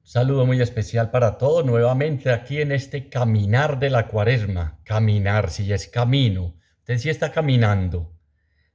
Saludo muy especial para todos nuevamente aquí en este caminar de la cuaresma. Caminar, si es camino. Usted sí está caminando.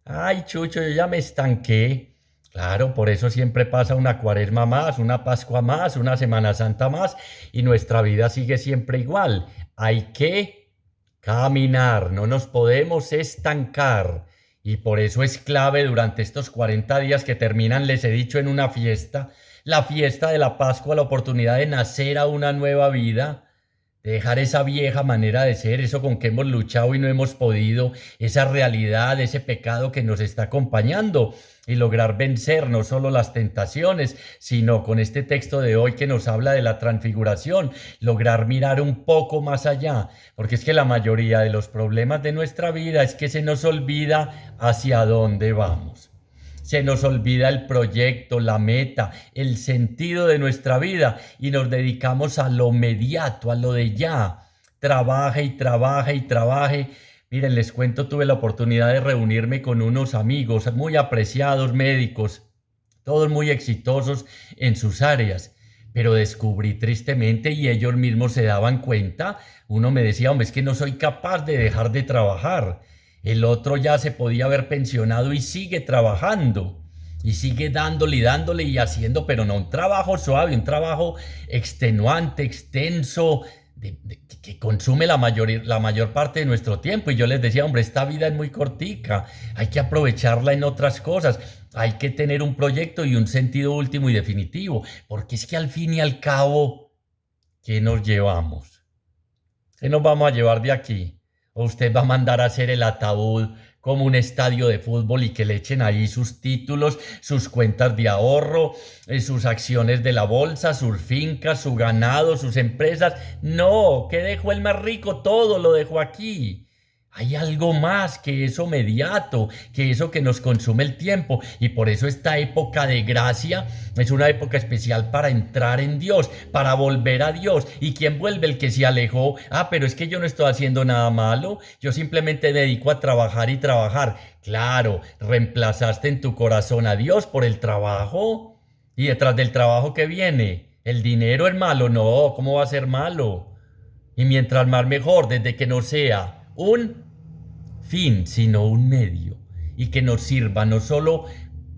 Ay, Chucho, yo ya me estanqué. Claro, por eso siempre pasa una cuaresma más, una Pascua más, una Semana Santa más y nuestra vida sigue siempre igual. Hay que caminar, no nos podemos estancar. Y por eso es clave durante estos 40 días que terminan, les he dicho, en una fiesta, la fiesta de la Pascua, la oportunidad de nacer a una nueva vida, de dejar esa vieja manera de ser, eso con que hemos luchado y no hemos podido, esa realidad, ese pecado que nos está acompañando y lograr vencer no solo las tentaciones, sino con este texto de hoy que nos habla de la transfiguración, lograr mirar un poco más allá, porque es que la mayoría de los problemas de nuestra vida es que se nos olvida hacia dónde vamos. Se nos olvida el proyecto, la meta, el sentido de nuestra vida y nos dedicamos a lo mediato, a lo de ya. Trabaje y trabaje y trabaje. Miren, les cuento, tuve la oportunidad de reunirme con unos amigos muy apreciados médicos, todos muy exitosos en sus áreas. Pero descubrí tristemente y ellos mismos se daban cuenta, uno me decía, hombre, es que no soy capaz de dejar de trabajar. El otro ya se podía haber pensionado y sigue trabajando. Y sigue dándole y dándole y haciendo, pero no un trabajo suave, un trabajo extenuante, extenso, que consume la mayor parte de nuestro tiempo. Y yo les decía, hombre, esta vida es muy cortica, hay que aprovecharla en otras cosas, hay que tener un proyecto y un sentido último y definitivo, porque es que al fin y al cabo, ¿qué nos llevamos? ¿Qué nos vamos a llevar de aquí? ¿O usted va a mandar a hacer el ataúd como un estadio de fútbol y que le echen ahí sus títulos, sus cuentas de ahorro, sus acciones de la bolsa, sus fincas, su ganado, sus empresas? No, ¿qué dejó el más rico? Todo lo dejó aquí. Hay algo más que eso mediato, que eso que nos consume el tiempo. Y por eso esta época de gracia es una época especial para entrar en Dios, para volver a Dios. ¿Y quién vuelve? El que se alejó. Ah, pero es que yo no estoy haciendo nada malo. Yo simplemente me dedico a trabajar y trabajar. Claro, reemplazaste en tu corazón a Dios por el trabajo. Y detrás del trabajo que viene, el dinero es malo. No, ¿cómo va a ser malo? Y mientras más mejor, desde que no sea un fin, sino un medio. Y que nos sirva, no solo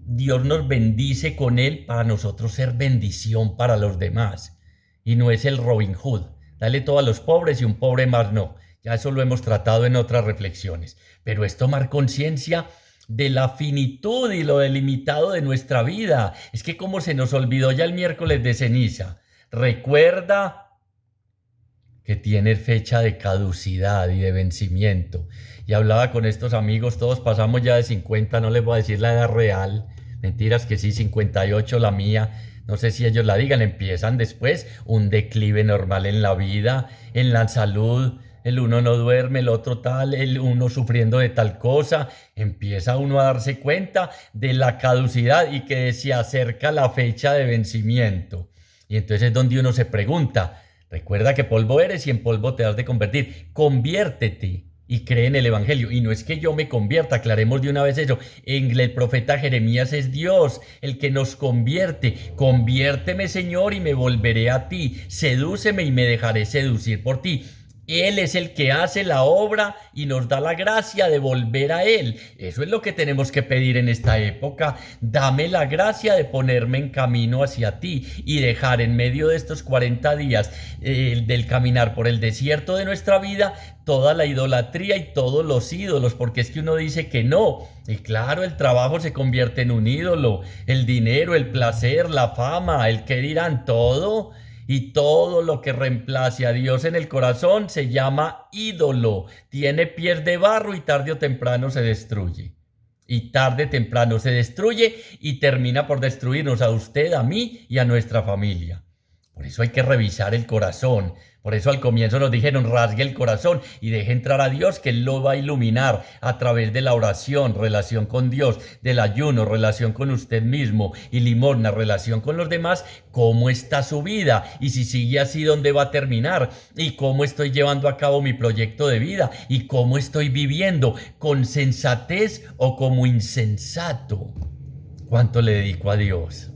Dios nos bendice con él para nosotros ser bendición para los demás. Y no es el Robin Hood. Dale todo a los pobres y un pobre más no. Ya eso lo hemos tratado en otras reflexiones. Pero es tomar conciencia de la finitud y lo delimitado de nuestra vida. Es que como se nos olvidó ya el miércoles de ceniza. Recuerda que tiene fecha de caducidad y de vencimiento. Y hablaba con estos amigos, todos pasamos ya de 50, no les voy a decir la edad real, mentiras que sí, 58 la mía, no sé si ellos la digan, empiezan después un declive normal en la vida, en la salud. El uno no duerme, el otro tal, el uno sufriendo de tal cosa, empieza uno a darse cuenta de la caducidad y que se acerca la fecha de vencimiento. Y entonces es donde uno se pregunta, recuerda que polvo eres y en polvo te has de convertir. Conviértete y cree en el Evangelio. Y no es que yo me convierta, aclaremos de una vez eso. En el profeta Jeremías es Dios el que nos convierte. Conviérteme, Señor, y me volveré a ti. Sedúceme y me dejaré seducir por ti. Él es el que hace la obra y nos da la gracia de volver a Él. Eso es lo que tenemos que pedir en esta época. Dame la gracia de ponerme en camino hacia ti y dejar en medio de estos 40 días del caminar por el desierto de nuestra vida toda la idolatría y todos los ídolos, porque es que uno dice que no. Y claro, el trabajo se convierte en un ídolo, el dinero, el placer, la fama, el que dirán todo. Y todo lo que reemplace a Dios en el corazón se llama ídolo. Tiene pies de barro y tarde o temprano se destruye. Y tarde o temprano se destruye y termina por destruirnos a usted, a mí y a nuestra familia. Por eso hay que revisar el corazón. Por eso al comienzo nos dijeron, rasgue el corazón y deje entrar a Dios, que Él lo va a iluminar a través de la oración, relación con Dios, del ayuno, relación con usted mismo y limosna, relación con los demás. ¿Cómo está su vida? Y si sigue así, ¿dónde va a terminar? ¿Y cómo estoy llevando a cabo mi proyecto de vida? ¿Y cómo estoy viviendo? ¿Con sensatez o como insensato? ¿Cuánto le dedico a Dios?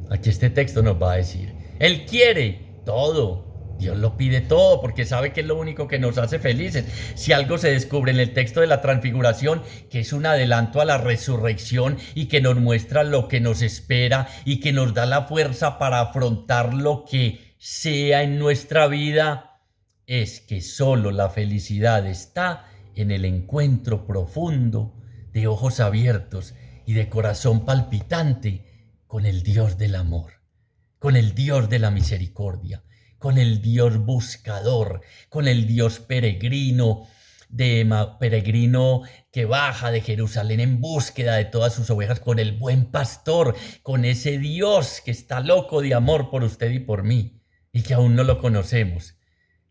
Aquí este texto nos va a decir, Él quiere todo. Dios lo pide todo porque sabe que es lo único que nos hace felices. Si algo se descubre en el texto de la transfiguración, que es un adelanto a la resurrección y que nos muestra lo que nos espera y que nos da la fuerza para afrontar lo que sea en nuestra vida, es que solo la felicidad está en el encuentro profundo de ojos abiertos y de corazón palpitante con el Dios del amor, con el Dios de la misericordia, con el Dios buscador, con el Dios peregrino, peregrino que baja de Jerusalén en búsqueda de todas sus ovejas, con el buen pastor, con ese Dios que está loco de amor por usted y por mí, y que aún no lo conocemos,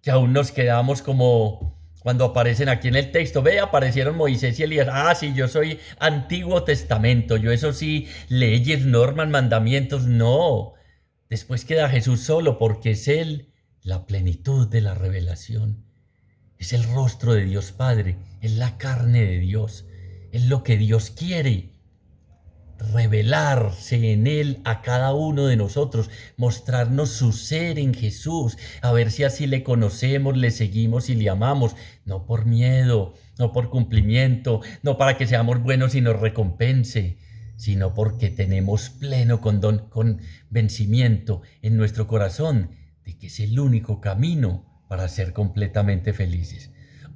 que aún nos quedamos como cuando aparecen aquí en el texto. Ve, aparecieron Moisés y Elías. Ah, sí, yo soy Antiguo Testamento, yo eso sí, leyes, normas, mandamientos, no. Después queda Jesús solo porque es Él la plenitud de la revelación. Es el rostro de Dios Padre, es la carne de Dios, es lo que Dios quiere, revelarse en Él a cada uno de nosotros, mostrarnos su ser en Jesús, a ver si así le conocemos, le seguimos y le amamos, no por miedo, no por cumplimiento, no para que seamos buenos y nos recompense, sino porque tenemos pleno convencimiento en nuestro corazón de que es el único camino para ser completamente felices.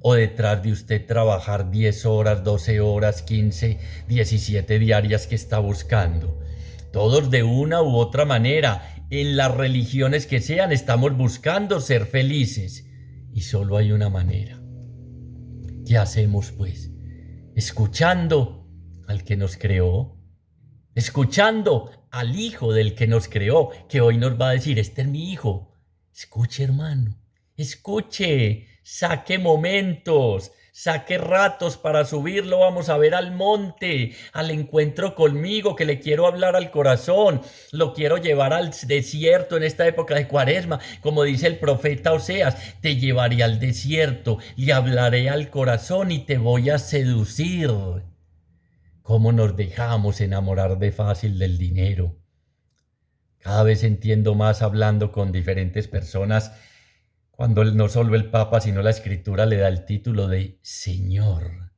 O detrás de usted trabajar 10 horas, 12 horas, 15, 17 diarias que está buscando. Todos de una u otra manera, en las religiones que sean, estamos buscando ser felices. Y solo hay una manera. ¿Qué hacemos pues? Escuchando al que nos creó, escuchando al Hijo del que nos creó, que hoy nos va a decir, este es mi Hijo. Escuche, hermano, escuche, saque momentos, saque ratos para subirlo, vamos a ver al monte, al encuentro conmigo, que le quiero hablar al corazón, lo quiero llevar al desierto en esta época de Cuaresma, como dice el profeta Oseas, te llevaré al desierto, le hablaré al corazón y te voy a seducir. ¿Cómo nos dejamos enamorar de fácil del dinero? Cada vez entiendo más hablando con diferentes personas cuando no solo el Papa, sino la Escritura le da el título de Señor,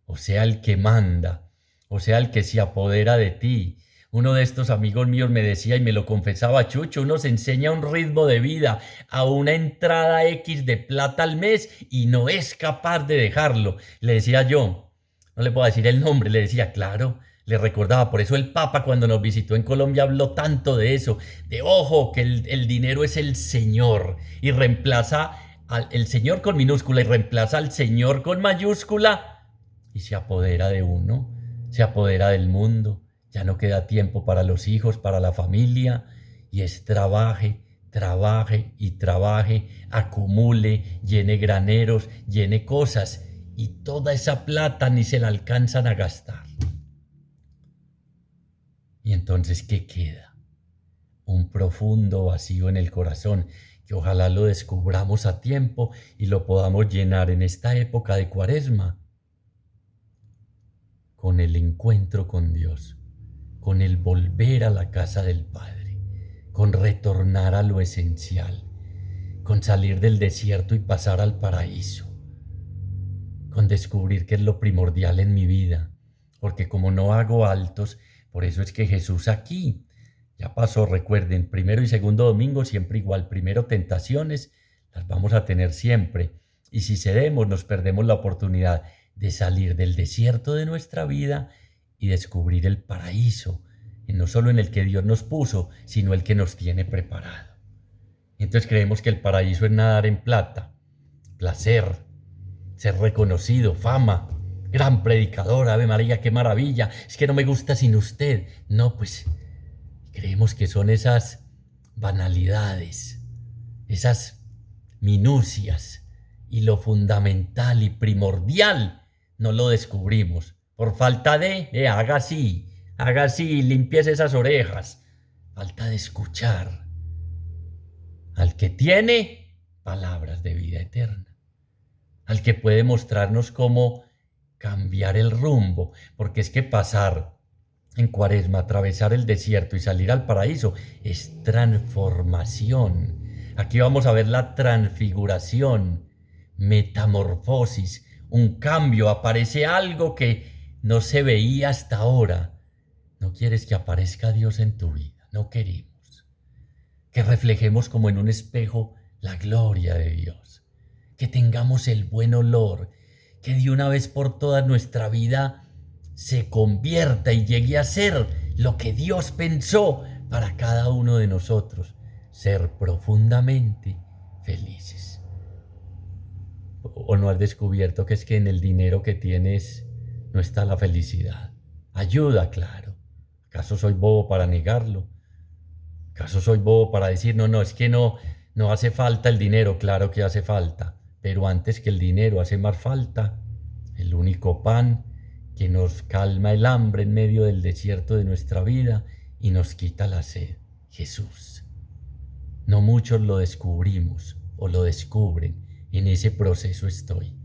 o sea, el que manda, o sea, el que se apodera de ti. Uno de estos amigos míos me decía y me lo confesaba, Chucho, uno se enseña un ritmo de vida a una entrada X de plata al mes y no es capaz de dejarlo. Le decía yo, no le puedo decir el nombre, le decía, claro, le recordaba, por eso el Papa cuando nos visitó en Colombia habló tanto de eso, de ojo, que el dinero es el Señor y reemplaza el Señor con minúscula y reemplaza al Señor con mayúscula y se apodera de uno, se apodera del mundo, ya no queda tiempo para los hijos, para la familia y es trabaje, trabaje y trabaje, acumule, llene graneros, llene cosas y toda esa plata ni se la alcanzan a gastar. Y entonces, ¿qué queda? Un profundo vacío en el corazón, que ojalá lo descubramos a tiempo y lo podamos llenar en esta época de Cuaresma con el encuentro con Dios, con el volver a la casa del Padre, con retornar a lo esencial, con salir del desierto y pasar al paraíso, con descubrir qué es lo primordial en mi vida, porque como no hago altos, por eso es que Jesús aquí, ya pasó, recuerden, primero y segundo domingo siempre igual, primero tentaciones, las vamos a tener siempre, y si cedemos nos perdemos la oportunidad de salir del desierto de nuestra vida y descubrir el paraíso, y no solo en el que Dios nos puso, sino el que nos tiene preparado. Y entonces creemos que el paraíso es nadar en plata, placer, ser reconocido, fama, gran predicador, Ave María, qué maravilla, es que no me gusta sin usted. No, pues creemos que son esas banalidades, esas minucias, y lo fundamental y primordial no lo descubrimos. Por falta de, haga así, limpies esas orejas. Falta de escuchar al que tiene palabras de vida eterna, al que puede mostrarnos cómo cambiar el rumbo, porque es que pasar en Cuaresma, atravesar el desierto y salir al paraíso es transformación. Aquí vamos a ver la transfiguración, metamorfosis, un cambio, aparece algo que no se veía hasta ahora. No quieres que aparezca Dios en tu vida, no queremos. Que reflejemos como en un espejo la gloria de Dios, que tengamos el buen olor, que de una vez por todas nuestra vida se convierta y llegue a ser lo que Dios pensó para cada uno de nosotros, ser profundamente felices. ¿O no has descubierto que es que en el dinero que tienes no está la felicidad? Ayuda, claro. ¿Acaso soy bobo para negarlo? ¿Acaso soy bobo para decir, no, es que no hace falta el dinero? Claro que hace falta, pero antes que el dinero hace más falta el único pan que nos calma el hambre en medio del desierto de nuestra vida y nos quita la sed, Jesús. No muchos lo descubrimos o lo descubren, en ese proceso estoy,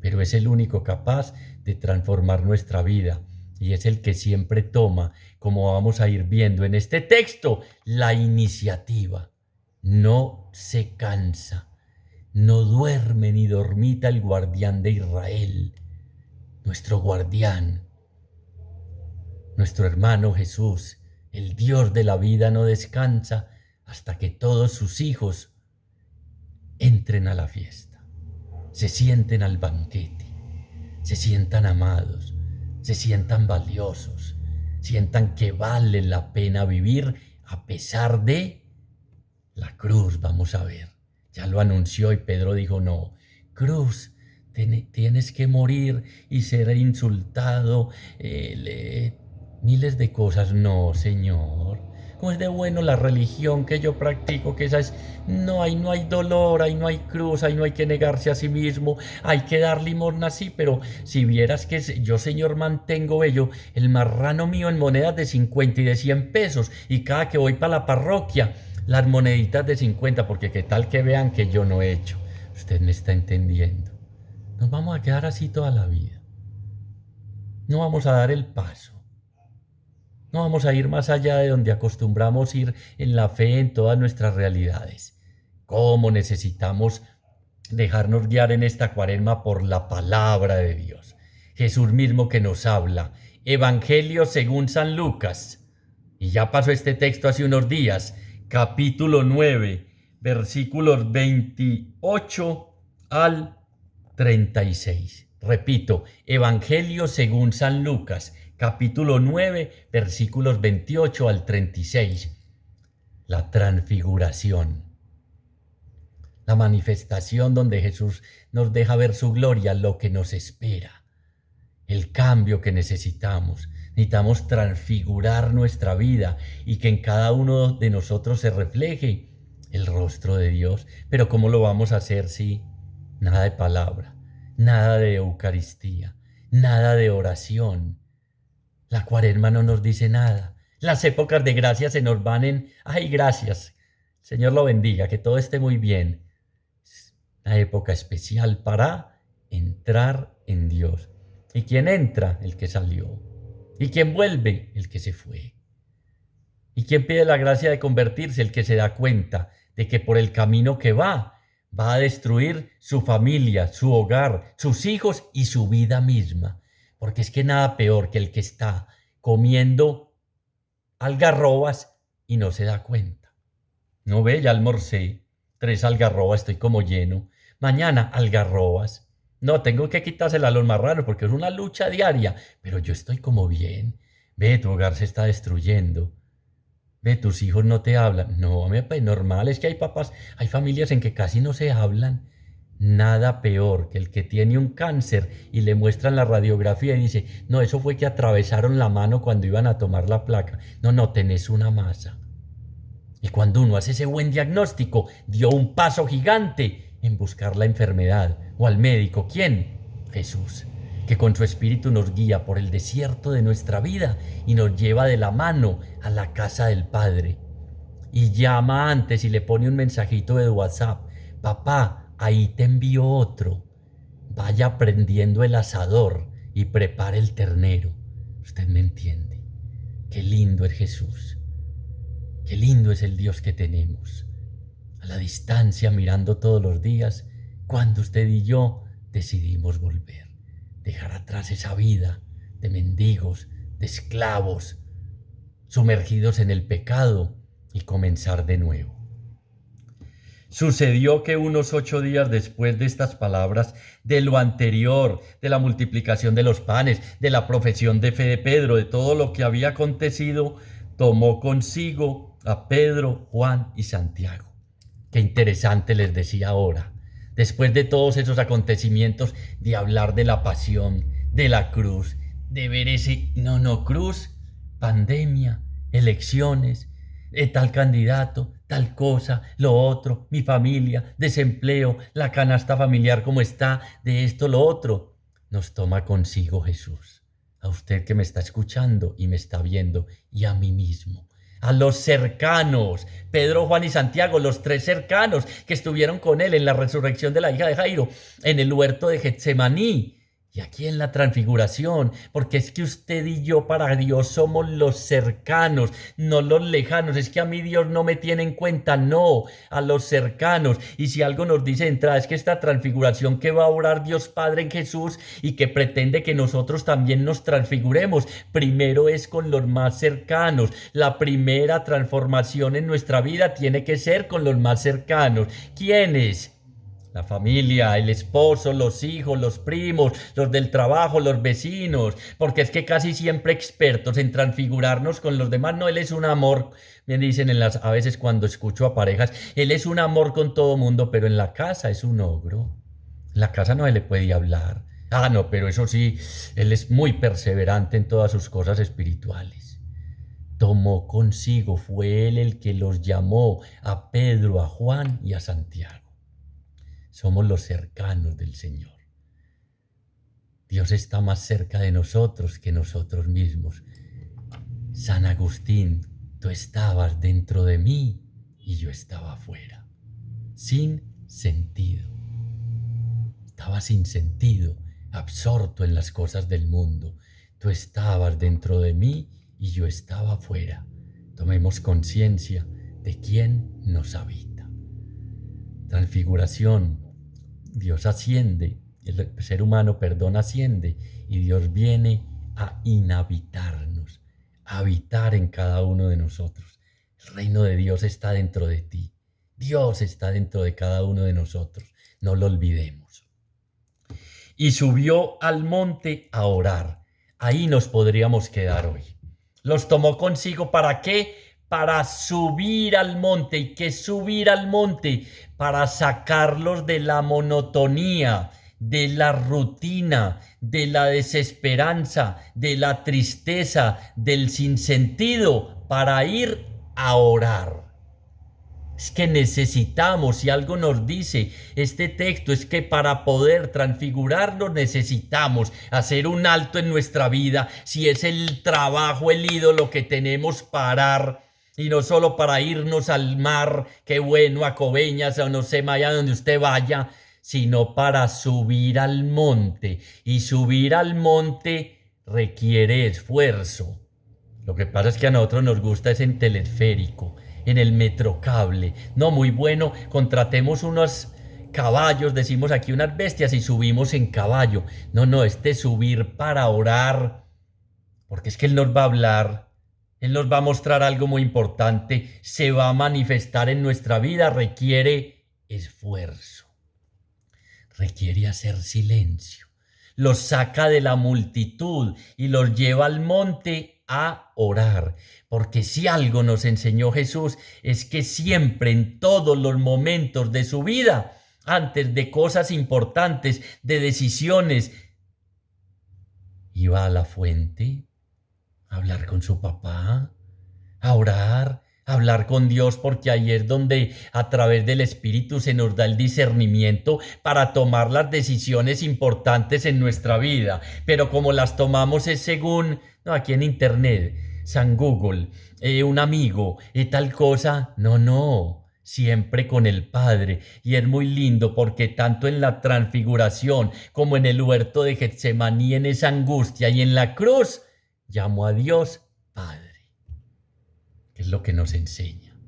pero es el único capaz de transformar nuestra vida y es el que siempre toma, como vamos a ir viendo en este texto, la iniciativa. No se cansa, no duerme ni dormita el guardián de Israel, nuestro guardián, nuestro hermano Jesús, el Dios de la vida, no descansa hasta que todos sus hijos entren a la fiesta, se sienten al banquete, se sientan amados, se sientan valiosos, sientan que vale la pena vivir a pesar de la cruz. Vamos a ver, ya lo anunció y Pedro dijo, no, cruz, tienes que morir y ser insultado, miles de cosas. No, Señor, ¿cómo es de bueno la religión que yo practico? Que esa es, ahí no hay dolor, ahí no hay cruz, ahí no hay que negarse a sí mismo, hay que dar limosna, sí, pero si vieras que yo, Señor, mantengo el marrano mío en monedas de 50 y de 100 pesos, y cada que voy para la parroquia, las moneditas de 50, porque qué tal que vean que yo no he hecho. Usted me está entendiendo. Nos vamos a quedar así toda la vida. No vamos a dar el paso. No vamos a ir más allá de donde acostumbramos ir en la fe en todas nuestras realidades. ¿Cómo necesitamos dejarnos guiar en esta Cuaresma por la palabra de Dios? Jesús mismo que nos habla. Evangelio según San Lucas. Y ya pasó este texto hace unos días. Capítulo 9, versículos 28 al 36. Repito, Evangelio según San Lucas, capítulo 9, versículos 28 al 36. La transfiguración. La manifestación donde Jesús nos deja ver su gloria, lo que nos espera. El cambio que necesitamos. Necesitamos transfigurar nuestra vida y que en cada uno de nosotros se refleje el rostro de Dios. Pero ¿cómo lo vamos a hacer si nada de palabra, nada de Eucaristía, nada de oración? La Cuaresma no nos dice nada. Las épocas de gracia se nos van en, ay, gracias, Señor lo bendiga, que todo esté muy bien. Una época especial para entrar en Dios. ¿Y quién entra? El que salió. ¿Y quién vuelve? El que se fue. ¿Y quién pide la gracia de convertirse? El que se da cuenta de que por el camino que va a destruir su familia, su hogar, sus hijos y su vida misma. Porque es que nada peor que el que está comiendo algarrobas y no se da cuenta. No ve, ya almorcé, 3 algarrobas, estoy como lleno. Mañana algarrobas. No, tengo que quitársela a los marranos porque es una lucha diaria, pero yo estoy como bien. Ve, tu hogar se está destruyendo. Ve, tus hijos no te hablan. No, es normal, es que hay papás, hay familias en que casi no se hablan. Nada peor que el que tiene un cáncer y le muestran la radiografía y dice, no, eso fue que atravesaron la mano cuando iban a tomar la placa. No, tenés una masa. Y cuando uno hace ese buen diagnóstico, dio un paso gigante en buscar la enfermedad o al médico. ¿Quién? Jesús, que con su espíritu nos guía por el desierto de nuestra vida y nos lleva de la mano a la casa del Padre. Y llama antes y le pone un mensajito de WhatsApp. Papá, ahí te envío otro. Vaya prendiendo el asador y prepare el ternero. Usted me entiende. Qué lindo es Jesús. Qué lindo es el Dios que tenemos. A la distancia, mirando todos los días, cuando usted y yo decidimos volver, dejar atrás esa vida de mendigos, de esclavos, sumergidos en el pecado y comenzar de nuevo. Sucedió que unos 8 días después de estas palabras, de lo anterior, de la multiplicación de los panes, de la profesión de fe de Pedro, de todo lo que había acontecido, tomó consigo a Pedro, Juan y Santiago. Qué interesante les decía ahora, después de todos esos acontecimientos, de hablar de la pasión, de la cruz, de ver ese cruz, pandemia, elecciones, tal candidato, tal cosa, lo otro, mi familia, desempleo, la canasta familiar como está, de esto, lo otro. Nos toma consigo Jesús, a usted que me está escuchando y me está viendo, y a mí mismo. A los cercanos, Pedro, Juan y Santiago, los 3 cercanos que estuvieron con él en la resurrección de la hija de Jairo, en el huerto de Getsemaní y aquí en la transfiguración, porque es que usted y yo para Dios somos los cercanos, no los lejanos. Es que a mí Dios no me tiene en cuenta, no, a los cercanos. Y si algo nos dice de entrada es que esta transfiguración que va a orar Dios Padre en Jesús y que pretende que nosotros también nos transfiguremos, primero es con los más cercanos. La primera transformación en nuestra vida tiene que ser con los más cercanos. ¿Quiénes? La familia, el esposo, los hijos, los primos, los del trabajo, los vecinos, porque es que casi siempre expertos en transfigurarnos con los demás. No, él es un amor, me dicen a veces cuando escucho a parejas, él es un amor con todo mundo, pero en la casa es un ogro. En la casa no se le puede hablar. No, pero eso sí, él es muy perseverante en todas sus cosas espirituales. Tomó consigo, fue él el que los llamó a Pedro, a Juan y a Santiago. Somos los cercanos del Señor. Dios está más cerca de nosotros que nosotros mismos. San Agustín, tú estabas dentro de mí y yo estaba afuera. Sin sentido. Estaba sin sentido, absorto en las cosas del mundo. Tú estabas dentro de mí y yo estaba afuera. Tomemos conciencia de quién nos habita. Transfiguración. Dios asciende, el ser humano, asciende y Dios viene a inhabitarnos, a habitar en cada uno de nosotros. El reino de Dios está dentro de ti. Dios está dentro de cada uno de nosotros. No lo olvidemos. Y subió al monte a orar. Ahí nos podríamos quedar hoy. Los tomó consigo, ¿para qué? Para subir al monte. ¿Y qué subir al monte? Para sacarlos de la monotonía, de la rutina, de la desesperanza, de la tristeza, del sinsentido, para ir a orar. Es que necesitamos, si algo nos dice este texto, es que para poder transfigurarnos necesitamos hacer un alto en nuestra vida. Si es el trabajo, el ídolo que tenemos, parar. Y no solo para irnos al mar, qué bueno, a Coveñas o no sé, allá donde usted vaya, sino para subir al monte. Y subir al monte requiere esfuerzo. Lo que pasa es que a nosotros nos gusta es en telesférico, en el metrocable. No, muy bueno, contratemos unos caballos, decimos aquí unas bestias y subimos en caballo. No, subir para orar, porque es que Él nos va a hablar. Él nos va a mostrar algo muy importante, se va a manifestar en nuestra vida, requiere esfuerzo, requiere hacer silencio, los saca de la multitud y los lleva al monte a orar, porque si algo nos enseñó Jesús es que siempre en todos los momentos de su vida, antes de cosas importantes, de decisiones, iba a la fuente, a hablar con su papá, a orar, a hablar con Dios, porque ahí es donde a través del Espíritu se nos da el discernimiento para tomar las decisiones importantes en nuestra vida. Pero como las tomamos es según, aquí en internet, San Google, un amigo, tal cosa, siempre con el Padre. Y es muy lindo porque tanto en la transfiguración como en el huerto de Getsemaní, en esa angustia y en la cruz, llamó a Dios Padre. que es lo que nos enseña.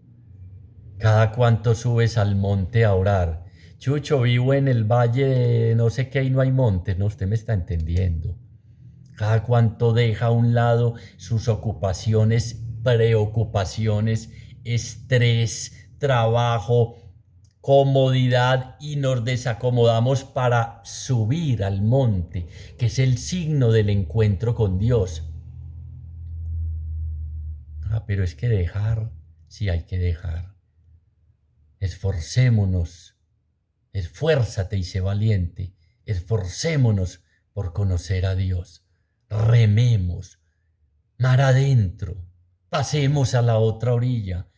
Cada cuanto subes al monte a orar. Chucho, vivo en el valle de no sé qué y no hay montes, no, usted me está entendiendo. Cada cuanto deja a un lado sus ocupaciones, preocupaciones, estrés, trabajo, comodidad y nos desacomodamos para subir al monte, que es el signo del encuentro con Dios. Pero es que dejar, sí hay que dejar. Esforcémonos, esfuérzate y sé valiente, esforcémonos por conocer a Dios. Rememos, mar adentro, pasemos a la otra orilla,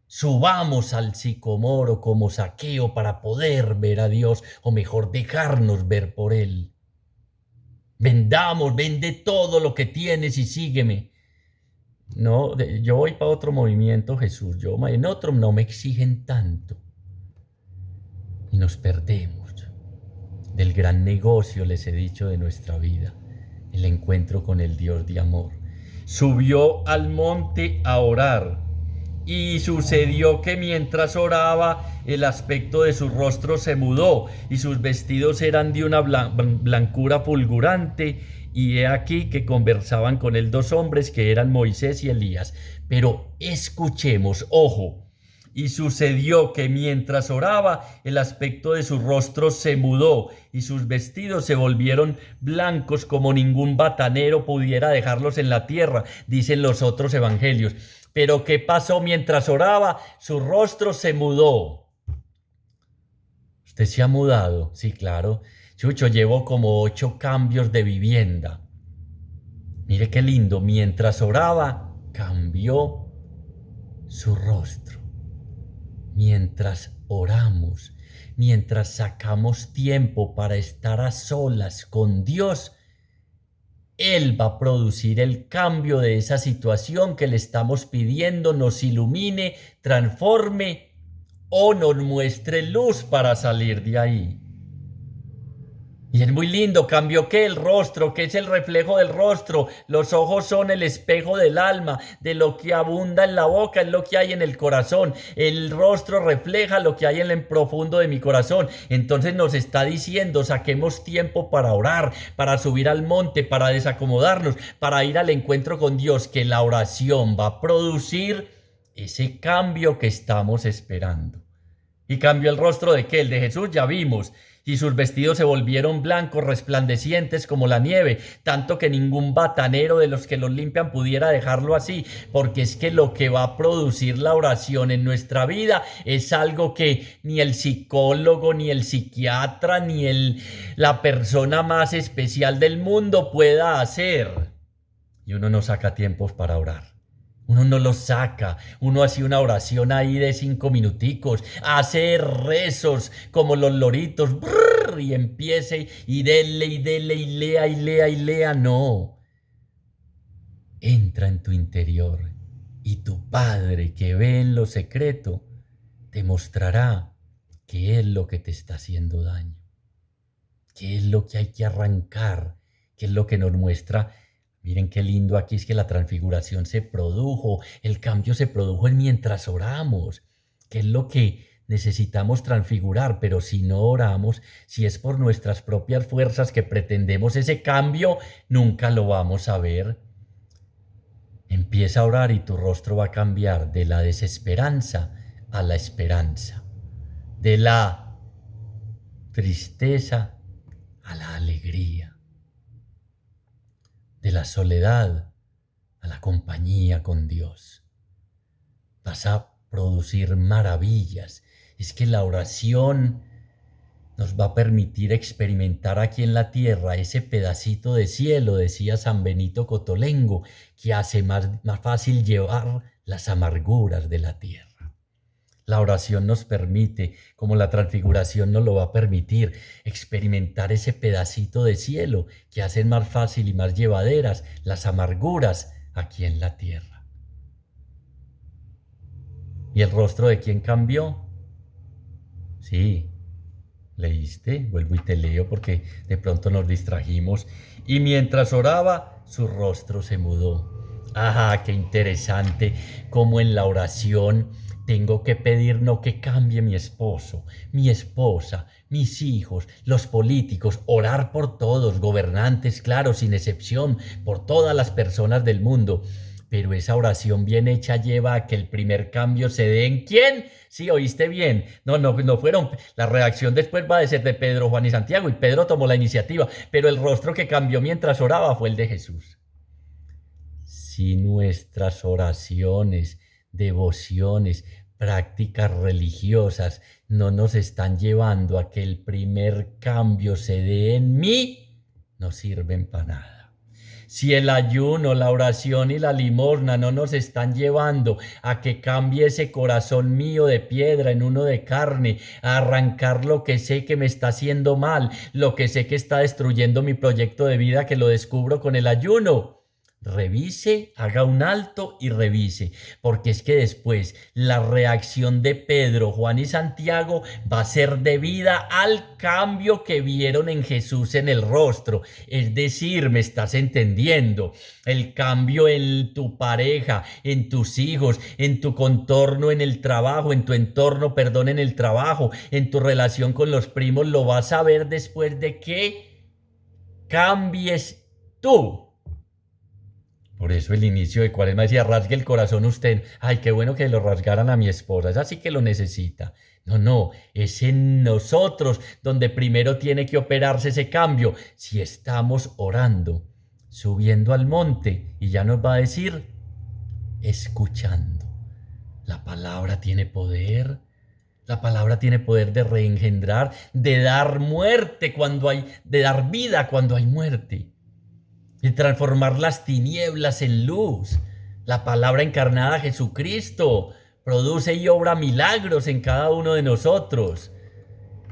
subamos al sicomoro como Zaqueo para poder ver a Dios, o mejor dejarnos ver por Él. Vendamos, vende todo lo que tienes y sígueme. No, yo voy para otro movimiento, Jesús. En otro no me exigen tanto. Y nos perdemos del gran negocio, les he dicho, de nuestra vida, el encuentro con el Dios de amor. Subió al monte a orar. Y sucedió que mientras oraba, el aspecto de su rostro se mudó, y sus vestidos eran de una blancura fulgurante. Y he aquí que conversaban con él dos hombres que eran Moisés y Elías. Pero escuchemos, ojo. Y sucedió que mientras oraba, el aspecto de su rostro se mudó, y sus vestidos se volvieron blancos como ningún batanero pudiera dejarlos en la tierra, dicen los otros evangelios. Pero ¿qué pasó mientras oraba? Su rostro se mudó. ¿Usted se ha mudado? Sí, claro. Chucho, llevo como 8 cambios de vivienda. Mire qué lindo. Mientras oraba, cambió su rostro. Mientras oramos, mientras sacamos tiempo para estar a solas con Dios, Él va a producir el cambio de esa situación que le estamos pidiendo, nos ilumine, transforme o nos muestre luz para salir de ahí. Y es muy lindo, cambió que el rostro, que es el reflejo del rostro, los ojos son el espejo del alma, de lo que abunda en la boca es lo que hay en el corazón, el rostro refleja lo que hay en el profundo de mi corazón. Entonces nos está diciendo, saquemos tiempo para orar, para subir al monte, para desacomodarnos, para ir al encuentro con Dios, que la oración va a producir ese cambio que estamos esperando. Y cambió el rostro de qué, el de Jesús, ya vimos. Y sus vestidos se volvieron blancos, resplandecientes como la nieve, tanto que ningún batanero de los que los limpian pudiera dejarlo así, porque es que lo que va a producir la oración en nuestra vida es algo que ni el psicólogo, ni el psiquiatra, ni la persona más especial del mundo pueda hacer. Y uno no saca tiempos para orar. Uno no lo saca, uno hace una oración ahí de 5 minuticos, hace rezos como los loritos, brrr, y empiece y dele y dele y lea y lea y lea. No, entra en tu interior y tu Padre que ve en lo secreto te mostrará qué es lo que te está haciendo daño, qué es lo que hay que arrancar, qué es lo que nos muestra. Miren qué lindo aquí es que la transfiguración se produjo, el cambio se produjo en mientras oramos, que es lo que necesitamos transfigurar, pero si no oramos, si es por nuestras propias fuerzas que pretendemos ese cambio, nunca lo vamos a ver. Empieza a orar y tu rostro va a cambiar de la desesperanza a la esperanza, de la tristeza a la alegría, de la soledad a la compañía con Dios. Vas a producir maravillas. Es que la oración nos va a permitir experimentar aquí en la tierra ese pedacito de cielo, decía San Benito Cotolengo, que hace más fácil llevar las amarguras de la tierra. La oración nos permite, como la transfiguración nos lo va a permitir, experimentar ese pedacito de cielo que hacen más fácil y más llevaderas las amarguras aquí en la tierra. ¿Y el rostro de quién cambió? Sí, ¿leíste? Vuelvo y te leo porque de pronto nos distrajimos. Y mientras oraba, su rostro se mudó. Ah, qué interesante cómo en la oración tengo que pedir no que cambie mi esposo, mi esposa, mis hijos, los políticos, orar por todos, gobernantes, claro, sin excepción, por todas las personas del mundo. Pero esa oración bien hecha lleva a que el primer cambio se dé en quién. Sí, oíste bien. No fueron. La reacción después va a ser de Pedro, Juan y Santiago, y Pedro tomó la iniciativa, pero el rostro que cambió mientras oraba fue el de Jesús. Si nuestras oraciones, devociones, prácticas religiosas no nos están llevando a que el primer cambio se dé en mí, no sirven para nada. Si el ayuno, la oración y la limosna no nos están llevando a que cambie ese corazón mío de piedra en uno de carne, a arrancar lo que sé que me está haciendo mal, lo que sé que está destruyendo mi proyecto de vida, que lo descubro con el ayuno, revise, haga un alto y revise, porque es que después la reacción de Pedro, Juan y Santiago va a ser debida al cambio que vieron en Jesús en el rostro. Es decir, me estás entendiendo, el cambio en tu pareja, en tus hijos, en tu contorno, en el trabajo, en tu entorno, perdón, en el trabajo, en tu relación con los primos, lo vas a ver después de que cambies tú. Por eso el inicio de Cuaresma decía, rasgue el corazón usted. Ay, qué bueno que lo rasgaran a mi esposa, esa sí que lo necesita. No, es en nosotros donde primero tiene que operarse ese cambio. Si estamos orando, subiendo al monte, y ya nos va a decir, escuchando. La palabra tiene poder. La palabra tiene poder de reengendrar, de dar muerte cuando hay, de dar vida cuando hay muerte, y transformar las tinieblas en luz. La palabra encarnada, Jesucristo, produce y obra milagros en cada uno de nosotros.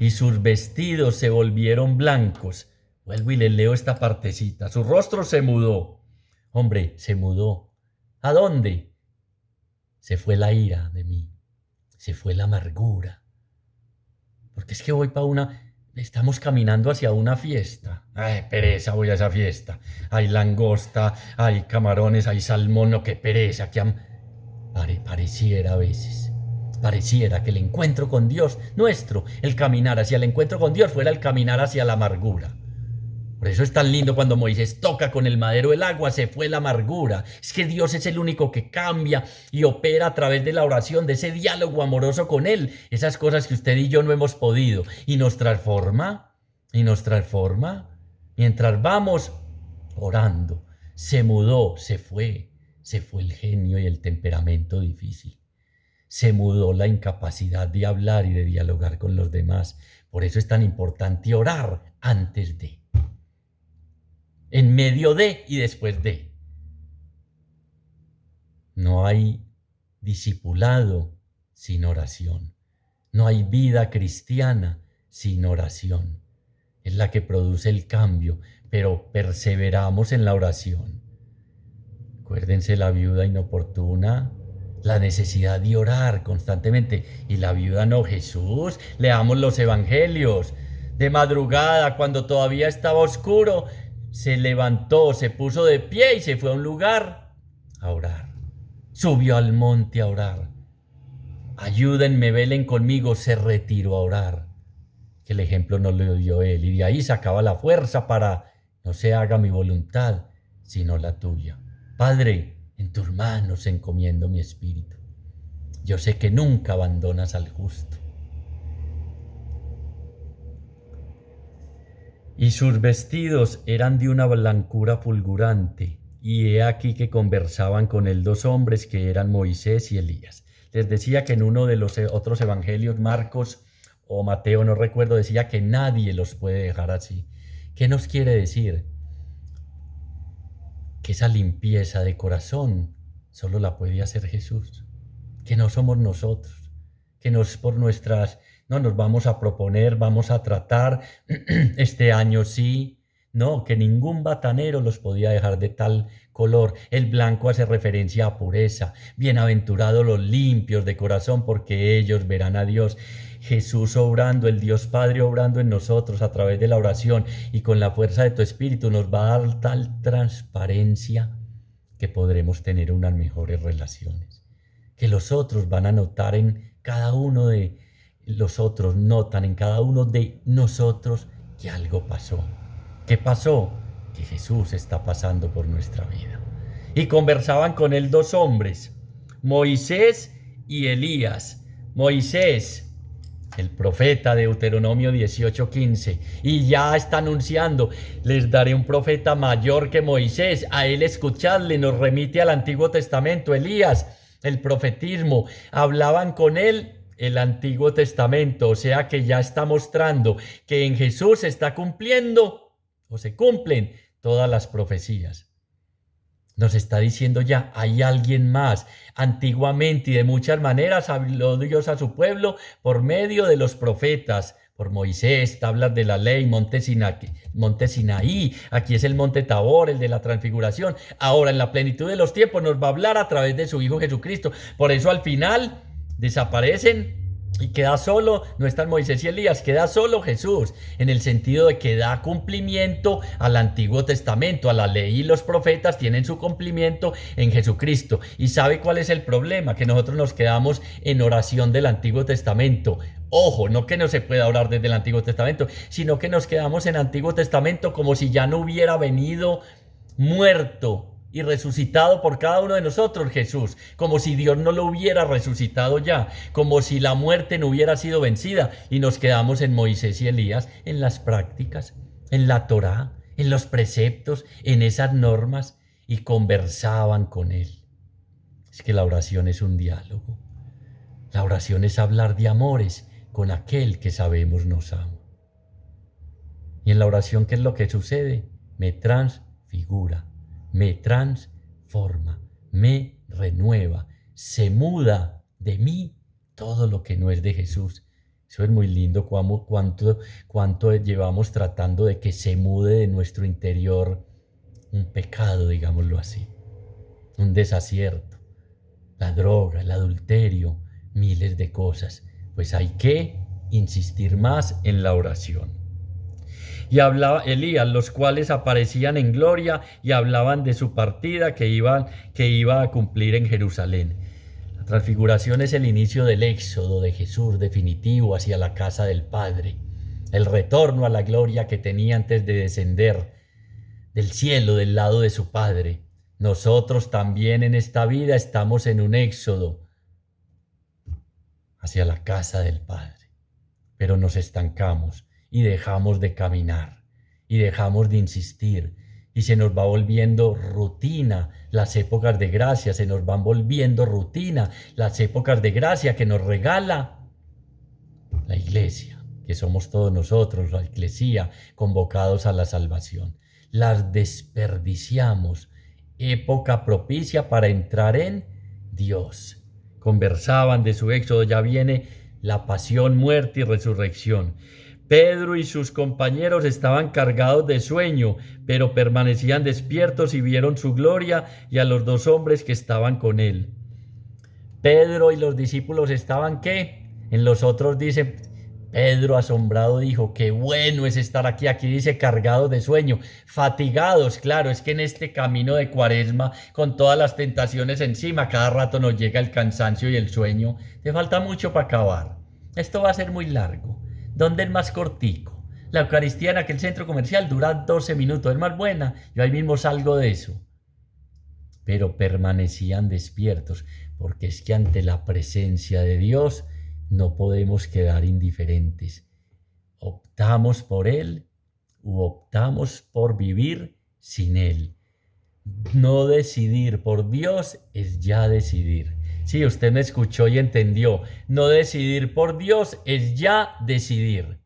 Y sus vestidos se volvieron blancos. Vuelvo y le leo esta partecita. Su rostro se mudó. Hombre, se mudó. ¿A dónde? Se fue la ira de mí. Se fue la amargura. Porque es que voy para una... Estamos caminando hacia una fiesta. Ay, pereza, voy a esa fiesta. Hay langosta, hay camarones, hay salmón, no, qué pereza. Pareciera a veces. Pareciera que el encuentro con Dios nuestro, el caminar hacia el encuentro con Dios, fuera el caminar hacia la amargura. Por eso es tan lindo cuando Moisés toca con el madero el agua, se fue la amargura. Es que Dios es el único que cambia y opera a través de la oración, de ese diálogo amoroso con Él. Esas cosas que usted y yo no hemos podido. Y nos transforma, mientras vamos orando. Se mudó, se fue el genio y el temperamento difícil. Se mudó la incapacidad de hablar y de dialogar con los demás. Por eso es tan importante orar antes de, en medio de y después de. No hay discipulado sin oración. No hay vida cristiana sin oración. Es la que produce el cambio, pero perseveramos en la oración. Acuérdense la viuda inoportuna, la necesidad de orar constantemente. Y la viuda no, Jesús, leamos los evangelios. De madrugada, cuando todavía estaba oscuro, se levantó, se puso de pie y se fue a un lugar a orar. Subió al monte a orar. Ayúdenme, velen conmigo, se retiró a orar. Que el ejemplo no lo dio él. Y de ahí sacaba la fuerza para, no se haga mi voluntad, sino la tuya. Padre, en tus manos encomiendo mi espíritu. Yo sé que nunca abandonas al justo. Y sus vestidos eran de una blancura fulgurante, y he aquí que conversaban con él dos hombres que eran Moisés y Elías. Les decía que en uno de los otros evangelios, Marcos o Mateo, no recuerdo, decía que nadie los puede dejar así. ¿Qué nos quiere decir? Que esa limpieza de corazón solo la puede hacer Jesús, que no somos nosotros, que no es por nuestras... No nos vamos a proponer, vamos a tratar, este año sí, no, que ningún batanero los podía dejar de tal color. El blanco hace referencia a pureza. Bienaventurados los limpios de corazón, porque ellos verán a Dios. Jesús obrando, el Dios Padre obrando en nosotros a través de la oración y con la fuerza de tu espíritu nos va a dar tal transparencia que podremos tener unas mejores relaciones. Que los otros van a notar en cada uno de los otros, notan en cada uno de nosotros que algo pasó. ¿Qué pasó? Que Jesús está pasando por nuestra vida. Y conversaban con él dos hombres, Moisés y Elías. Moisés, el profeta de Deuteronomio 18:15, y ya está anunciando: les daré un profeta mayor que Moisés, a él escuchadle. Nos remite al Antiguo Testamento. Elías, el profetismo, hablaban con él el Antiguo Testamento, o sea que ya está mostrando que en Jesús se está cumpliendo o se cumplen todas las profecías. Nos está diciendo ya, hay alguien más. Antiguamente y de muchas maneras habló Dios a su pueblo por medio de los profetas, por Moisés, tablas de la ley, monte Sinaí, aquí es el monte Tabor, el de la transfiguración. Ahora en la plenitud de los tiempos nos va a hablar a través de su Hijo Jesucristo. Por eso al final desaparecen y queda solo, no están Moisés y Elías, queda solo Jesús, en el sentido de que da cumplimiento al Antiguo Testamento, a la ley, y los profetas tienen su cumplimiento en Jesucristo. ¿Y sabe cuál es el problema? Que nosotros nos quedamos en oración del Antiguo Testamento. Ojo, no que no se pueda orar desde el Antiguo Testamento, sino que nos quedamos en Antiguo Testamento como si ya no hubiera venido muerto y resucitado por cada uno de nosotros Jesús, como si Dios no lo hubiera resucitado ya, como si la muerte no hubiera sido vencida, y nos quedamos en Moisés y Elías, en las prácticas, en la Torá, en los preceptos, en esas normas, y conversaban con él. Es que la oración es un diálogo. La oración es hablar de amores con aquel que sabemos nos ama. Y en la oración, ¿qué es lo que sucede? Me transfigura, me transforma, me renueva, se muda de mí todo lo que no es de Jesús. Eso es muy lindo, cuánto llevamos tratando de que se mude de nuestro interior un pecado, digámoslo así, un desacierto, la droga, el adulterio, miles de cosas. Pues hay que insistir más en la oración. Y hablaba Elías, los cuales aparecían en gloria y hablaban de su partida que iba a cumplir en Jerusalén. La transfiguración es el inicio del éxodo de Jesús definitivo hacia la casa del Padre, el retorno a la gloria que tenía antes de descender del cielo del lado de su Padre. Nosotros también en esta vida estamos en un éxodo hacia la casa del Padre, pero nos estancamos y dejamos de caminar y dejamos de insistir, y se nos va volviendo rutina las épocas de gracia, se nos van volviendo rutina las épocas de gracia que nos regala la iglesia, que somos todos nosotros, la iglesia, convocados a la salvación. Las desperdiciamos, época propicia para entrar en Dios. Conversaban de su éxodo, ya viene la pasión, muerte y resurrección. Pedro y sus compañeros estaban cargados de sueño, pero permanecían despiertos y vieron su gloria y a los dos hombres que estaban con él. Pedro y los discípulos estaban, ¿qué? En los otros dice, Pedro asombrado dijo, qué bueno es estar aquí. Aquí dice cargados de sueño, fatigados. Claro, es que en este camino de Cuaresma, con todas las tentaciones encima, cada rato nos llega el cansancio y el sueño. Te falta mucho para acabar. Esto va a ser muy largo. ¿Dónde es más cortico? La Eucaristía en aquel centro comercial dura 12 minutos, es más buena. Yo ahí mismo salgo de eso. Pero permanecían despiertos, porque es que ante la presencia de Dios no podemos quedar indiferentes. Optamos por Él u optamos por vivir sin Él. No decidir por Dios es ya decidir. Sí, usted me escuchó y entendió. No decidir por Dios es ya decidir.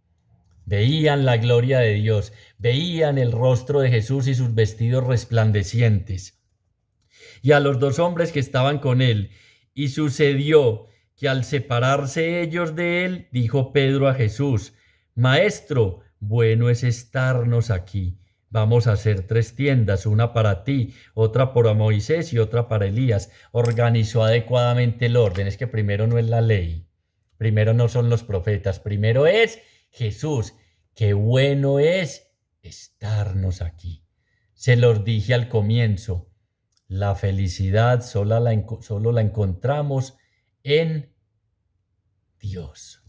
Veían la gloria de Dios, veían el rostro de Jesús y sus vestidos resplandecientes. Y a los dos hombres que estaban con él. Y sucedió que al separarse ellos de él, dijo Pedro a Jesús, Maestro, bueno es estarnos aquí. Vamos a hacer 3 tiendas, una para ti, otra para Moisés y otra para Elías. Organizó adecuadamente el orden. Es que primero no es la ley, primero no son los profetas, primero es Jesús. Qué bueno es estarnos aquí. Se los dije al comienzo. La felicidad solo la encontramos en Dios,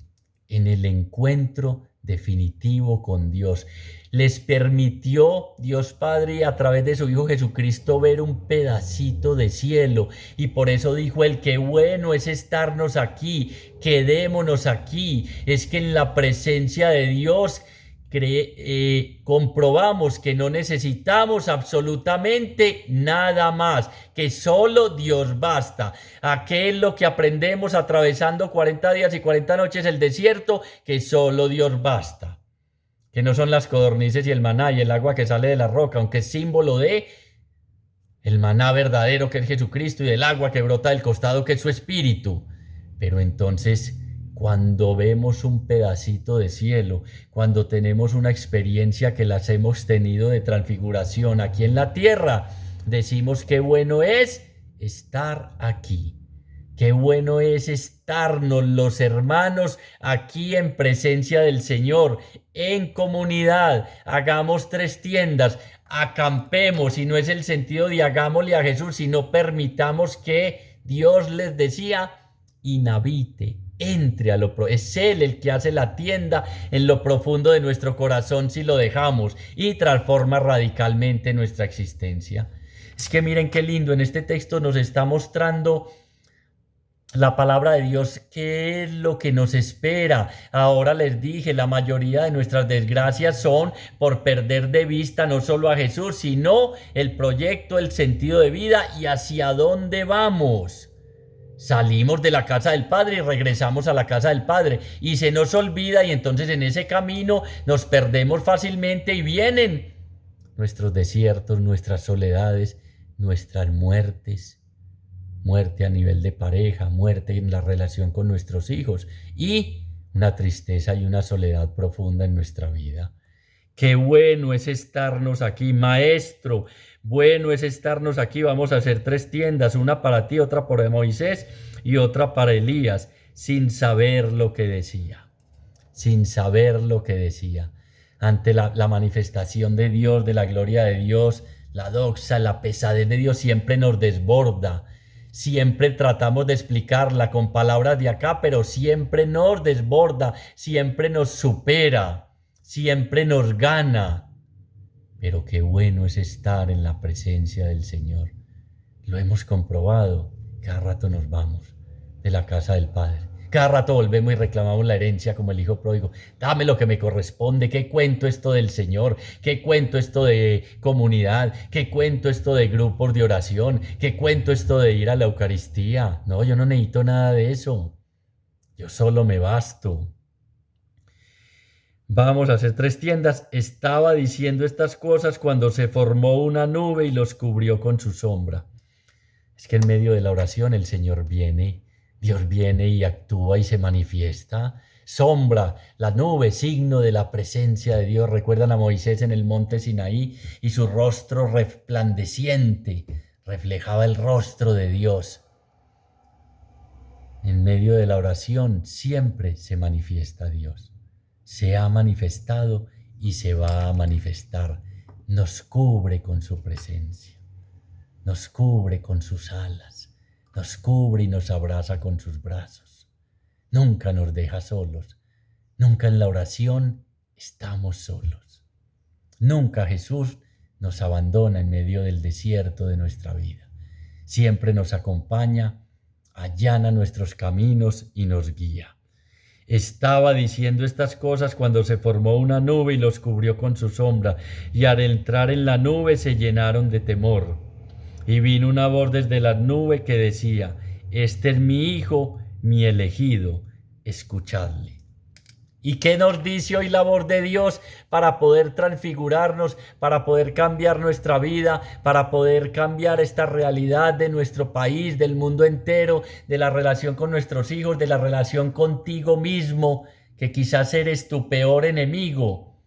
en el encuentro definitivo con Dios. Les permitió Dios Padre a través de su Hijo Jesucristo ver un pedacito de cielo, y por eso dijo él: qué bueno es estarnos aquí, quedémonos aquí. Es que en la presencia de Dios comprobamos que no necesitamos absolutamente nada más, que solo Dios basta. ¿Qué es lo que aprendemos atravesando 40 días y 40 noches el desierto? Que solo Dios basta, que no son las codornices y el maná y el agua que sale de la roca, aunque es símbolo de el maná verdadero, que es Jesucristo, y del agua que brota del costado, que es su espíritu. Pero entonces, cuando vemos un pedacito de cielo, cuando tenemos una experiencia que las hemos tenido de transfiguración aquí en la tierra, decimos: qué bueno es estar aquí. Qué bueno es estarnos los hermanos aquí en presencia del Señor, en comunidad. Hagamos 3 tiendas, acampemos, y no es el sentido de hagámosle a Jesús, sino permitamos que Dios, les decía, inhabite, entre a es Él el que hace la tienda en lo profundo de nuestro corazón si lo dejamos, y transforma radicalmente nuestra existencia. Es que miren qué lindo, en este texto nos está mostrando la palabra de Dios, qué es lo que nos espera. Ahora les dije, la mayoría de nuestras desgracias son por perder de vista no solo a Jesús, sino el proyecto, el sentido de vida y hacia dónde vamos. Salimos de la casa del Padre y regresamos a la casa del Padre, y se nos olvida, y entonces en ese camino nos perdemos fácilmente, y vienen nuestros desiertos, nuestras soledades, nuestras muertes. Muerte a nivel de pareja, muerte en la relación con nuestros hijos, y una tristeza y una soledad profunda en nuestra vida. Qué bueno es estarnos aquí, maestro. Bueno es estarnos aquí. Vamos a hacer 3 tiendas, una para ti, otra para Moisés y otra para Elías, sin saber lo que decía. Sin saber lo que decía. Ante la manifestación de Dios, de la gloria de Dios, la doxa, la pesadez de Dios siempre nos desborda. Siempre tratamos de explicarla con palabras de acá, pero siempre nos desborda, siempre nos supera, siempre nos gana. Pero qué bueno es estar en la presencia del Señor. Lo hemos comprobado. Cada rato nos vamos de la casa del Padre. Cada rato volvemos y reclamamos la herencia como el hijo pródigo. Dame lo que me corresponde. ¿Qué cuento esto del Señor? ¿Qué cuento esto de comunidad? ¿Qué cuento esto de grupos de oración? ¿Qué cuento esto de ir a la Eucaristía? No, yo no necesito nada de eso. Yo solo me basto. Vamos a hacer 3 tiendas. Estaba diciendo estas cosas cuando se formó una nube y los cubrió con su sombra. Es que en medio de la oración el Señor viene. Dios viene y actúa y se manifiesta. Sombra, la nube, signo de la presencia de Dios. Recuerdan a Moisés en el monte Sinaí, y su rostro resplandeciente reflejaba el rostro de Dios. En medio de la oración siempre se manifiesta Dios. Se ha manifestado y se va a manifestar. Nos cubre con su presencia. Nos cubre con sus alas. Nos cubre y nos abraza con sus brazos. Nunca nos deja solos. Nunca en la oración estamos solos. Nunca Jesús nos abandona en medio del desierto de nuestra vida. Siempre nos acompaña, allana nuestros caminos y nos guía. Estaba diciendo estas cosas cuando se formó una nube y los cubrió con su sombra, y al entrar en la nube se llenaron de temor. Y vino una voz desde la nube que decía: este es mi Hijo, mi elegido, escuchadle. ¿Y qué nos dice hoy la voz de Dios para poder transfigurarnos, para poder cambiar nuestra vida, para poder cambiar esta realidad de nuestro país, del mundo entero, de la relación con nuestros hijos, de la relación contigo mismo, que quizás eres tu peor enemigo?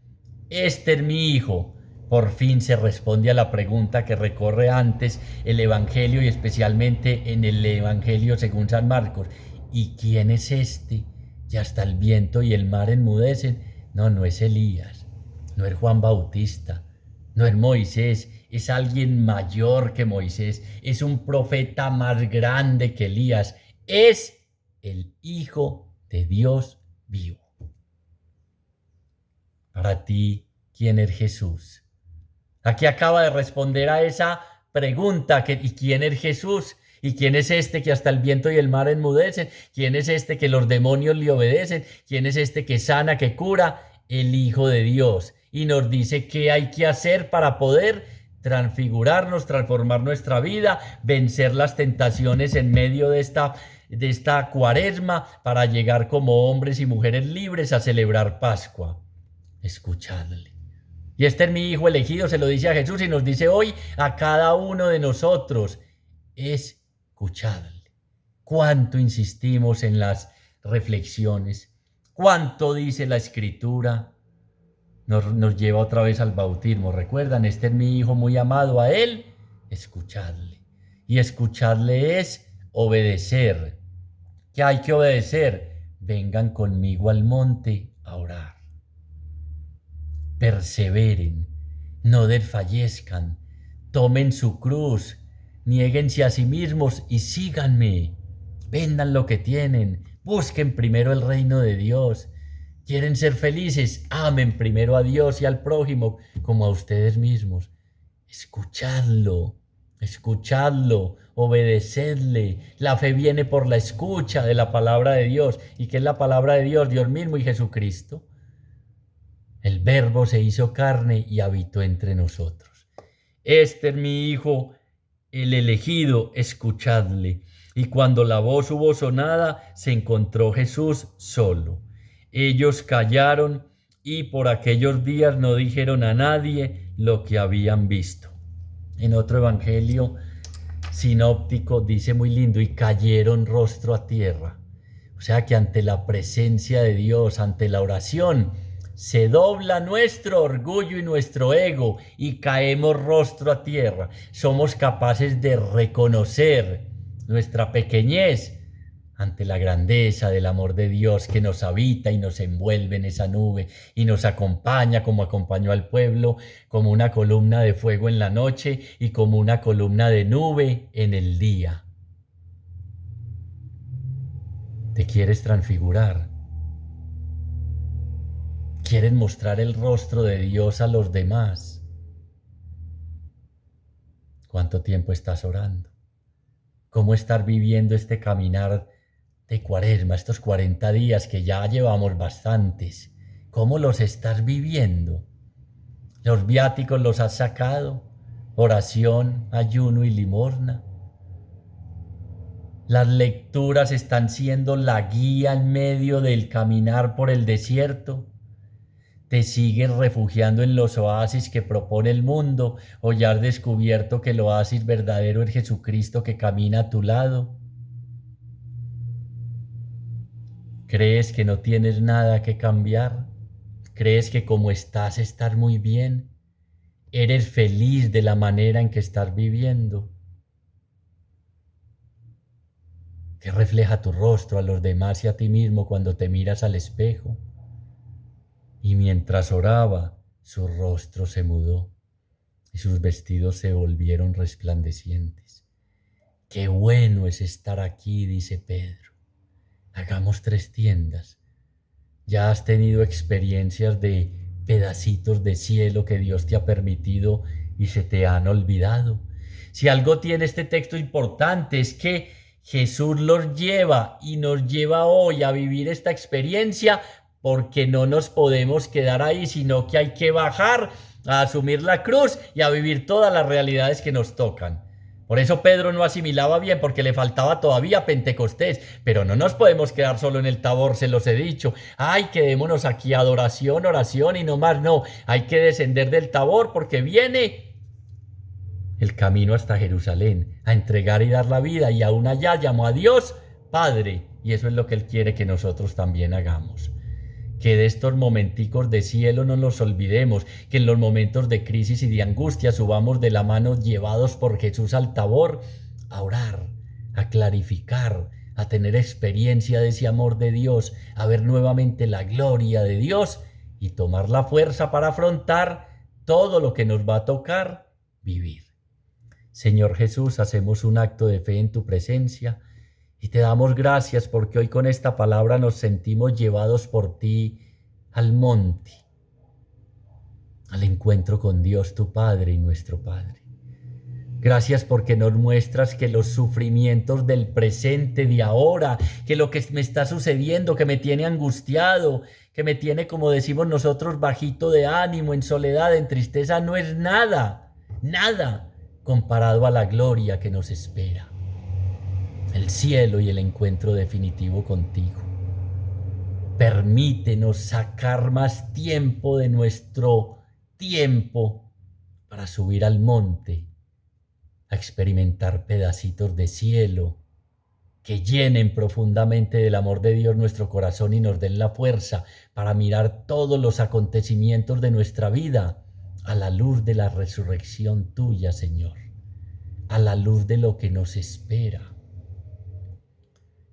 Este es mi Hijo. Por fin se responde a la pregunta que recorre antes el Evangelio, y especialmente en el Evangelio según San Marcos. ¿Y quién es este? Y hasta el viento y el mar enmudecen. No, no es Elías, no es Juan Bautista, no es Moisés, es alguien mayor que Moisés, es un profeta más grande que Elías, es el Hijo de Dios vivo. Para ti, ¿quién es Jesús? Aquí acaba de responder a esa pregunta, ¿y quién es Jesús? ¿Y quién es este que hasta el viento y el mar enmudecen? ¿Quién es este que los demonios le obedecen? ¿Quién es este que sana, que cura? El Hijo de Dios. Y nos dice qué hay que hacer para poder transfigurarnos, transformar nuestra vida, vencer las tentaciones en medio de esta cuaresma, para llegar como hombres y mujeres libres a celebrar Pascua. Escuchadle. Y este es mi Hijo elegido, se lo dice a Jesús y nos dice hoy a cada uno de nosotros, escuchadle. Cuánto insistimos en las reflexiones, cuánto dice la Escritura, nos lleva otra vez al bautismo. ¿Recuerdan? Este es mi Hijo muy amado, a él, escuchadle. Y escuchadle es obedecer. ¿Qué hay que obedecer? Vengan conmigo al monte a orar. Perseveren, no desfallezcan, tomen su cruz, niéguense a sí mismos y síganme. Vendan lo que tienen, busquen primero el reino de Dios. ¿Quieren ser felices? Amen primero a Dios y al prójimo como a ustedes mismos. Escuchadlo, obedecedle. La fe viene por la escucha de la palabra de Dios. ¿Y qué es la palabra de Dios? Dios mismo y Jesucristo. El Verbo se hizo carne y habitó entre nosotros. Este es mi Hijo, el elegido, escuchadle. Y cuando la voz hubo sonada, se encontró Jesús solo. Ellos callaron y por aquellos días no dijeron a nadie lo que habían visto. En otro evangelio sinóptico dice muy lindo, y cayeron rostro a tierra. O sea que ante la presencia de Dios, ante la oración, se dobla nuestro orgullo y nuestro ego y caemos rostro a tierra. Somos capaces de reconocer nuestra pequeñez ante la grandeza del amor de Dios que nos habita y nos envuelve en esa nube y nos acompaña como acompañó al pueblo, como una columna de fuego en la noche y como una columna de nube en el día. ¿Te quieres transfigurar? ¿Quieres mostrar el rostro de Dios a los demás? ¿Cuánto tiempo estás orando? ¿Cómo estar viviendo este caminar de Cuaresma, estos 40 días que ya llevamos bastantes? ¿Cómo los estás viviendo? ¿Los viáticos los has sacado? ¿Oración, ayuno y limosna? ¿Las lecturas están siendo la guía en medio del caminar por el desierto? ¿Te sigues refugiando en los oasis que propone el mundo o ya has descubierto que el oasis verdadero es Jesucristo que camina a tu lado? ¿Crees que no tienes nada que cambiar? ¿Crees que como estás muy bien? ¿Eres feliz de la manera en que estás viviendo? ¿Qué refleja tu rostro a los demás y a ti mismo cuando te miras al espejo? Y mientras oraba, su rostro se mudó y sus vestidos se volvieron resplandecientes. Qué bueno es estar aquí, dice Pedro. Hagamos 3 tiendas. Ya has tenido experiencias de pedacitos de cielo que Dios te ha permitido y se te han olvidado. Si algo tiene este texto importante es que Jesús los lleva y nos lleva hoy a vivir esta experiencia, porque no nos podemos quedar ahí, sino que hay que bajar a asumir la cruz y a vivir todas las realidades que nos tocan. Por eso Pedro no asimilaba bien, porque le faltaba todavía Pentecostés, pero no nos podemos quedar solo en el Tabor, se los he dicho. Ay, quedémonos aquí, adoración, oración y no más, no, hay que descender del Tabor porque viene el camino hasta Jerusalén, a entregar y dar la vida, y aún allá llamó a Dios Padre, y eso es lo que Él quiere que nosotros también hagamos. Que de estos momenticos de cielo no los olvidemos, que en los momentos de crisis y de angustia subamos de la mano llevados por Jesús al Tabor a orar, a clarificar, a tener experiencia de ese amor de Dios, a ver nuevamente la gloria de Dios y tomar la fuerza para afrontar todo lo que nos va a tocar vivir. Señor Jesús, hacemos un acto de fe en tu presencia y te damos gracias porque hoy con esta palabra nos sentimos llevados por ti al monte, al encuentro con Dios tu Padre y nuestro Padre. Gracias porque nos muestras que los sufrimientos del presente, de ahora, que lo que me está sucediendo, que me tiene angustiado, que me tiene, como decimos nosotros, bajito de ánimo, en soledad, en tristeza, no es nada, nada comparado a la gloria que nos espera. El cielo y el encuentro definitivo contigo. Permítenos sacar más tiempo de nuestro tiempo para subir al monte, a experimentar pedacitos de cielo que llenen profundamente del amor de Dios nuestro corazón y nos den la fuerza para mirar todos los acontecimientos de nuestra vida a la luz de la resurrección tuya, Señor, a la luz de lo que nos espera.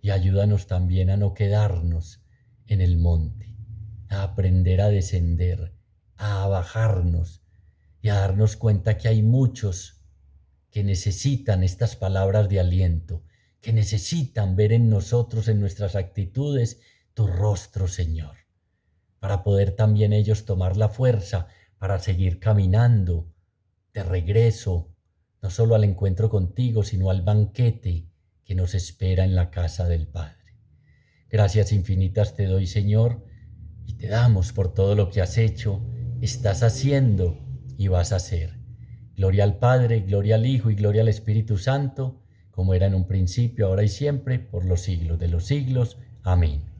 Y ayúdanos también a no quedarnos en el monte, a aprender a descender, a bajarnos y a darnos cuenta que hay muchos que necesitan estas palabras de aliento, que necesitan ver en nosotros, en nuestras actitudes, tu rostro, Señor, para poder también ellos tomar la fuerza para seguir caminando de regreso, no solo al encuentro contigo, sino al banquete que nos espera en la casa del Padre. Gracias infinitas te doy, Señor, y te damos por todo lo que has hecho, estás haciendo y vas a hacer. Gloria al Padre, gloria al Hijo y gloria al Espíritu Santo, como era en un principio, ahora y siempre, por los siglos de los siglos. Amén.